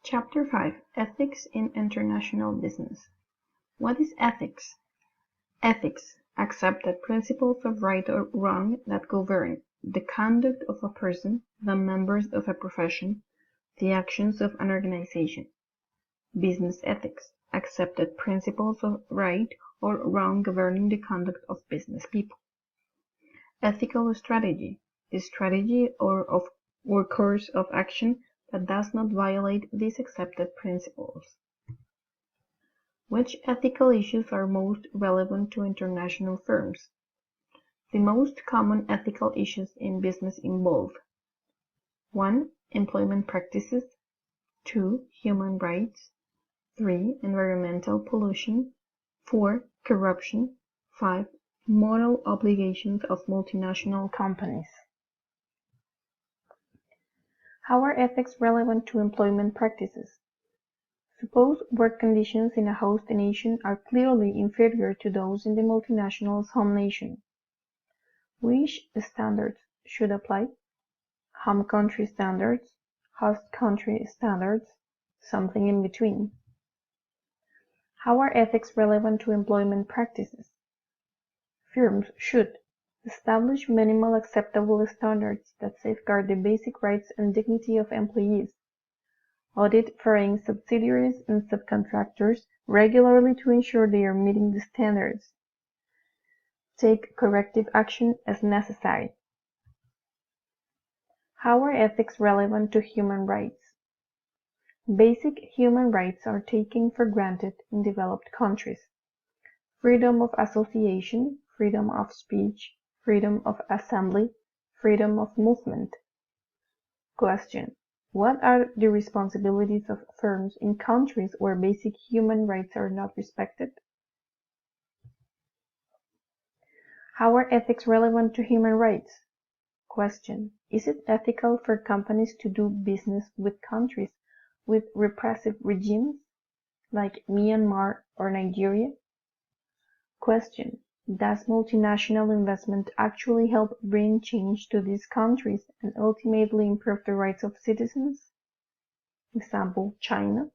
Chapter 5: Ethics in International Business. What is ethics? Ethics: accepted principles of right or wrong that govern the conduct of a person, the members of a profession, the actions of an organization. Business ethics: accepted principles of right or wrong governing the conduct of business people. Ethical strategy: the strategy or course of action that does not violate these accepted principles. Which ethical issues are most relevant to international firms? The most common ethical issues in business involve 1. Employment practices, 2. Human rights, 3. Environmental pollution, 4. Corruption, 5. Moral obligations of multinational companies. How are ethics relevant to employment practices? Suppose work conditions in a host nation are clearly inferior to those in the multinational's home nation. Which standards should apply? Home country standards, host country standards, something in between. How are ethics relevant to employment practices? Firms should establish minimal acceptable standards that safeguard the basic rights and dignity of employees. Audit foreign subsidiaries and subcontractors regularly to ensure they are meeting the standards. Take corrective action as necessary. How are ethics relevant to human rights? Basic human rights are taken for granted in developed countries. Freedom of association, freedom of speech, freedom of assembly, freedom of movement. Question: what are the responsibilities of firms in countries where basic human rights are not respected? How are ethics relevant to human rights? Question: is it ethical for companies to do business with countries with repressive regimes, like Myanmar or Nigeria? Question: does multinational investment actually help bring change to these countries and ultimately improve the rights of citizens? Example, China.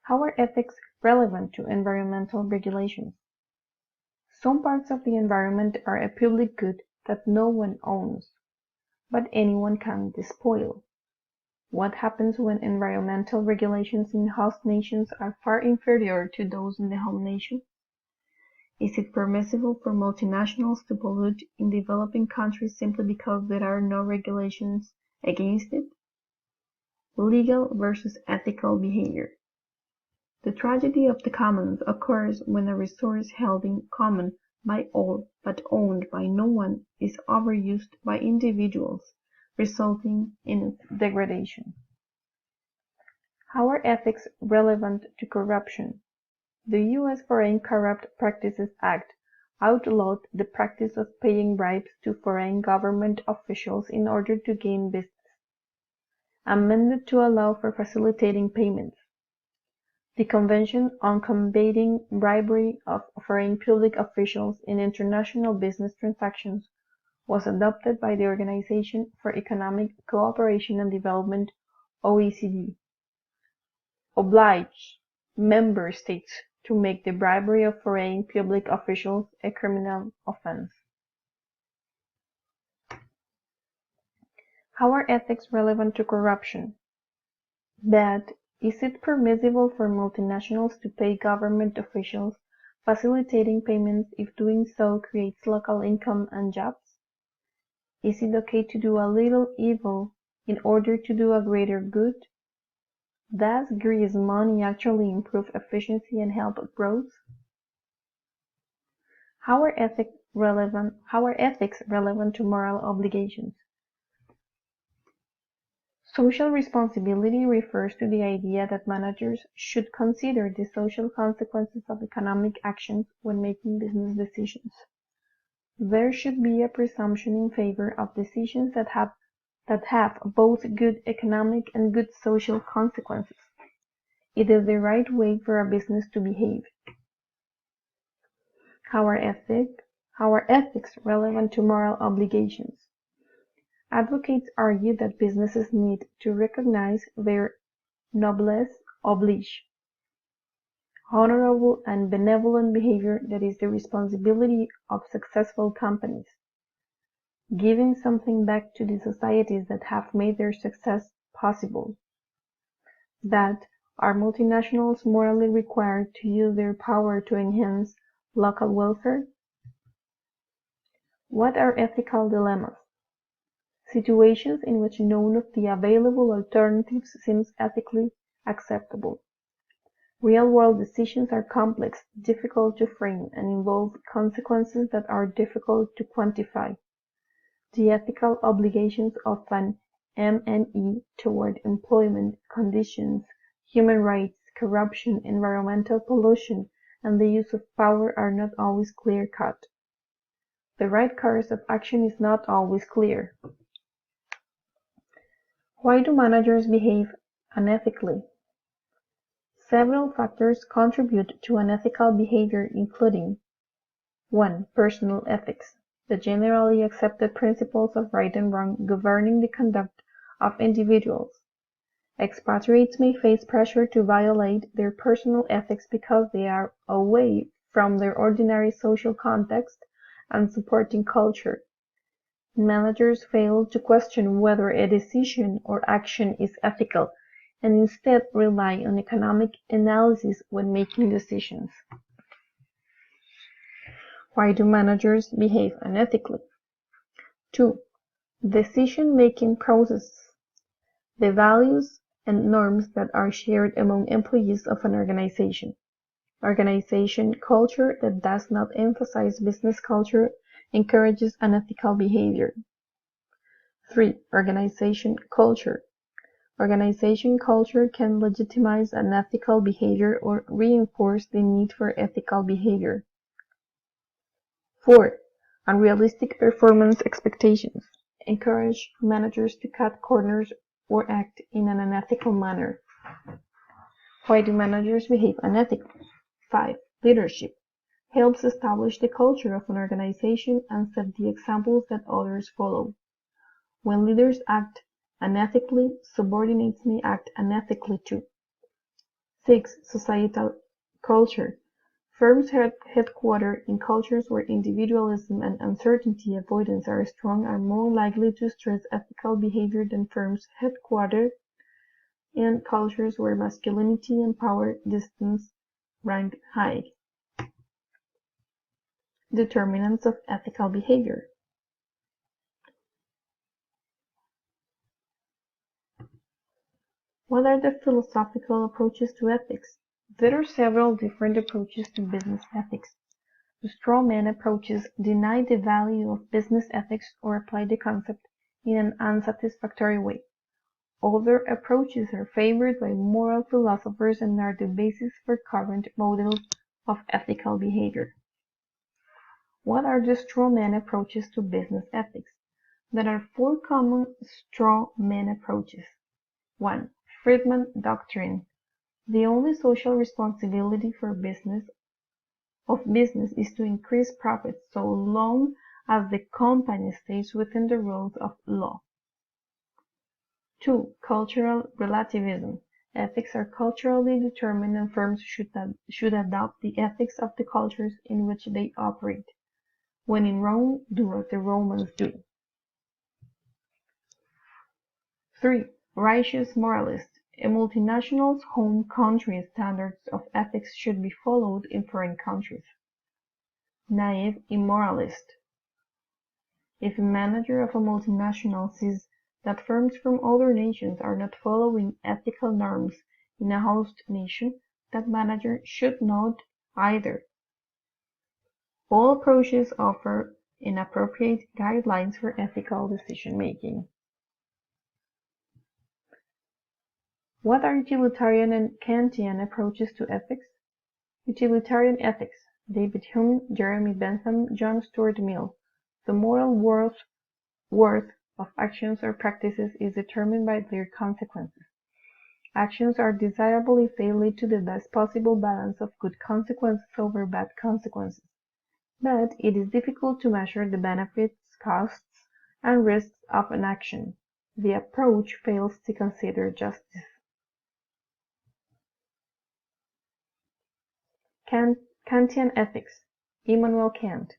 How are ethics relevant to environmental regulations? Some parts of the environment are a public good that no one owns, but anyone can despoil. What happens when environmental regulations in host nations are far inferior to those in the home nation? Is it permissible for multinationals to pollute in developing countries simply because there are no regulations against it? Legal versus ethical behavior. The tragedy of the commons occurs when a resource held in common by all but owned by no one is overused by individuals, resulting in its degradation. How are ethics relevant to corruption? The U.S. Foreign Corrupt Practices Act outlawed the practice of paying bribes to foreign government officials in order to gain business, amended to allow for facilitating payments. The Convention on Combating Bribery of Foreign Public Officials in International Business Transactions was adopted by the Organization for Economic Cooperation and Development (OECD), obliged member states to make the bribery of foreign public officials a criminal offense. How are ethics relevant to corruption? Bad. Is it permissible for multinationals to pay government officials, facilitating payments if doing so creates local income and jobs? Is it okay to do a little evil in order to do a greater good? Does grease money actually improve efficiency and help growth? How are ethics relevant to moral obligations? Social responsibility refers to the idea that managers should consider the social consequences of economic actions when making business decisions. There should be a presumption in favor of decisions that have both good economic and good social consequences. It is the right way for a business to behave. How are ethics relevant to moral obligations? Advocates argue that businesses need to recognize their noblesse oblige, honorable and benevolent behavior that is the responsibility of successful companies, giving something back to the societies that have made their success possible. That are multinationals morally required to use their power to enhance local welfare? What are ethical dilemmas? Situations in which none of the available alternatives seems ethically acceptable. Real-world decisions are complex, difficult to frame, and involve consequences that are difficult to quantify. The ethical obligations of an MNE toward employment conditions, human rights, corruption, environmental pollution, and the use of power are not always clear-cut. The right course of action is not always clear. Why do managers behave unethically? Several factors contribute to unethical behavior including 1. Personal ethics, the generally accepted principles of right and wrong governing the conduct of individuals. Expatriates may face pressure to violate their personal ethics because they are away from their ordinary social context and supporting culture. Managers fail to question whether a decision or action is ethical and instead rely on economic analysis when making decisions. Why do managers behave unethically? 2. Decision-making processes, the values and norms that are shared among employees of an organization. Organization culture that does not emphasize business culture encourages unethical behavior. 3. Organization culture. Organization culture can legitimize unethical behavior or reinforce the need for ethical behavior. 4. Unrealistic performance expectations encourage managers to cut corners or act in an unethical manner. Why do managers behave unethically? 5. Leadership helps establish the culture of an organization and set the examples that others follow. When leaders act unethically, subordinates may act unethically too. 6. Societal culture. Firms headquartered in cultures where individualism and uncertainty avoidance are strong are more likely to stress ethical behavior than firms headquartered in cultures where masculinity and power distance rank high. Determinants of ethical behavior. What are the philosophical approaches to ethics? There are several different approaches to business ethics. The straw man approaches deny the value of business ethics or apply the concept in an unsatisfactory way. Other approaches are favored by moral philosophers and are the basis for current models of ethical behavior. What are the straw man approaches to business ethics? There are 4 common straw man approaches. 1. Friedman Doctrine. The only social responsibility for business is to increase profits so long as the company stays within the rules of law. 2. Cultural relativism. Ethics are culturally determined and firms should adopt the ethics of the cultures in which they operate. When in Rome, do as the Romans do. 3. Righteous moralist. A multinational's home country standards of ethics should be followed in foreign countries. Naive immoralist. If a manager of a multinational sees that firms from other nations are not following ethical norms in a host nation, that manager should not either. All approaches offer inappropriate guidelines for ethical decision-making. What are utilitarian and Kantian approaches to ethics? Utilitarian ethics. David Hume, Jeremy Bentham, John Stuart Mill. The moral worth of actions or practices is determined by their consequences. Actions are desirable if they lead to the best possible balance of good consequences over bad consequences. But it is difficult to measure the benefits, costs, and risks of an action. The approach fails to consider justice. Kantian ethics. Immanuel Kant.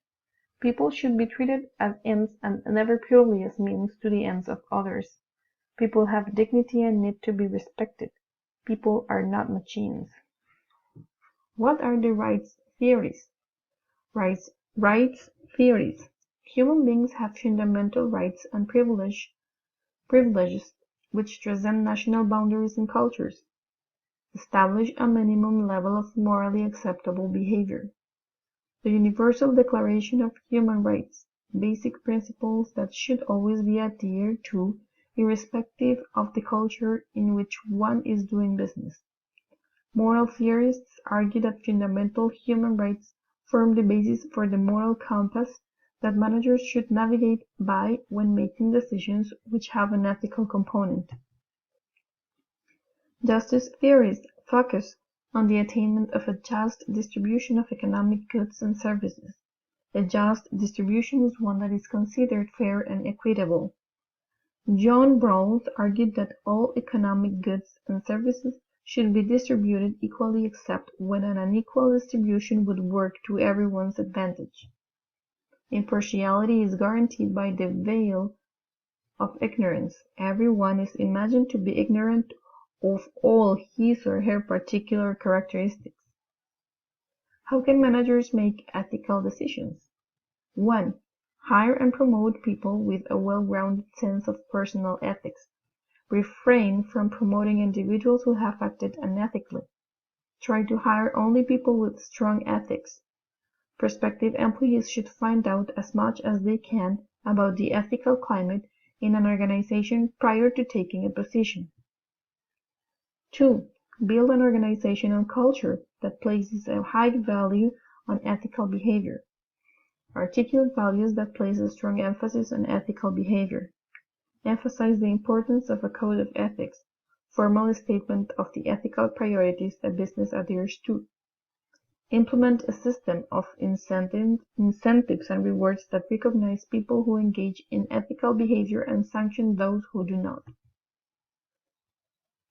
People should be treated as ends and never purely as means to the ends of others. People have dignity and need to be respected. People are not machines. What are the rights theories? Rights theories. Human beings have fundamental rights and privileges which transcend national boundaries and cultures. Establish a minimum level of morally acceptable behavior. The Universal Declaration of Human Rights, basic principles that should always be adhered to, irrespective of the culture in which one is doing business. Moral theorists argue that fundamental human rights form the basis for the moral compass that managers should navigate by when making decisions which have an ethical component. Justice theorists focus on the attainment of a just distribution of economic goods and services. A just distribution is one that is considered fair and equitable. John Rawls argued that all economic goods and services should be distributed equally except when an unequal distribution would work to everyone's advantage. Impartiality is guaranteed by the veil of ignorance. Everyone is imagined to be ignorant of all his or her particular characteristics. How can managers make ethical decisions? 1. Hire and promote people with a well-grounded sense of personal ethics. Refrain from promoting individuals who have acted unethically. Try to hire only people with strong ethics. Prospective employees should find out as much as they can about the ethical climate in an organization prior to taking a position. 2. Build an organizational culture that places a high value on ethical behavior. Articulate values that place a strong emphasis on ethical behavior. Emphasize the importance of a code of ethics, formal statement of the ethical priorities a business adheres to. Implement a system of incentives and rewards that recognize people who engage in ethical behavior and sanction those who do not.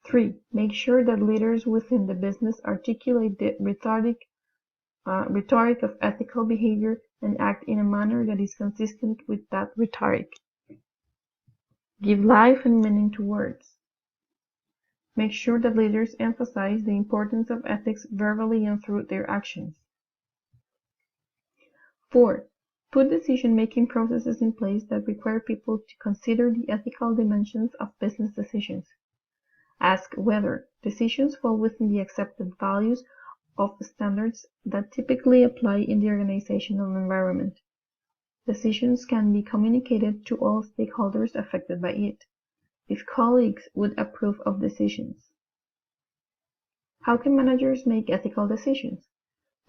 3. Make sure that leaders within the business articulate the rhetoric of ethical behavior and act in a manner that is consistent with that rhetoric. Give life and meaning to words. Make sure that leaders emphasize the importance of ethics verbally and through their actions. 4. Put decision-making processes in place that require people to consider the ethical dimensions of business decisions. Ask whether decisions fall within the accepted values of standards that typically apply in the organizational environment. Decisions can be communicated to all stakeholders affected by it, if colleagues would approve of decisions. How can managers make ethical decisions?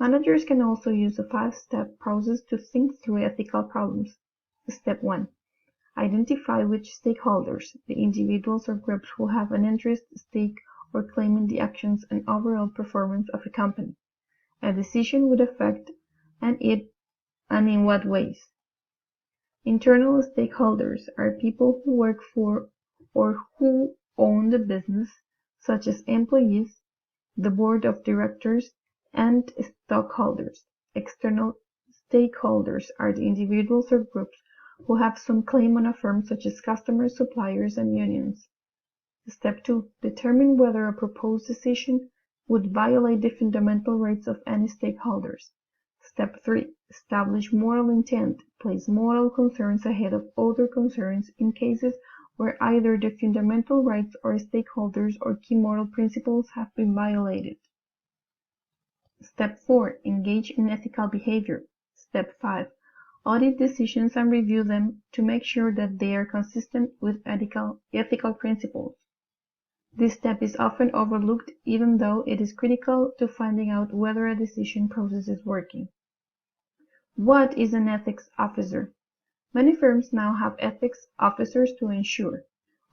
Managers can also use a 5-step process to think through ethical problems. Step 1. Identify which stakeholders, the individuals or groups who have an interest, stake, or claim in the actions and overall performance of a company, a decision would affect, and in what ways. Internal stakeholders are people who work for or who own the business, such as employees, the board of directors, and stockholders. External stakeholders are the individuals or groups who have some claim on a firm, such as customers, suppliers, and unions. Step 2. Determine whether a proposed decision would violate the fundamental rights of any stakeholders. Step 3. Establish moral intent. Place moral concerns ahead of other concerns in cases where either the fundamental rights or stakeholders or key moral principles have been violated. Step 4. Engage in ethical behavior. Step 5. Audit decisions and review them to make sure that they are consistent with ethical principles. This step is often overlooked, even though it is critical to finding out whether a decision process is working. What is an ethics officer? Many firms now have ethics officers to ensure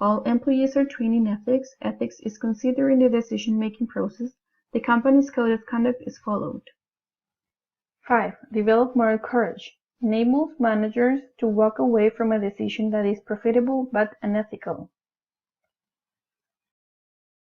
all employees are trained in ethics. Ethics is considered in the decision-making process. The company's code of conduct is followed. 5. Develop moral courage. enables managers to walk away from a decision that is profitable but unethical.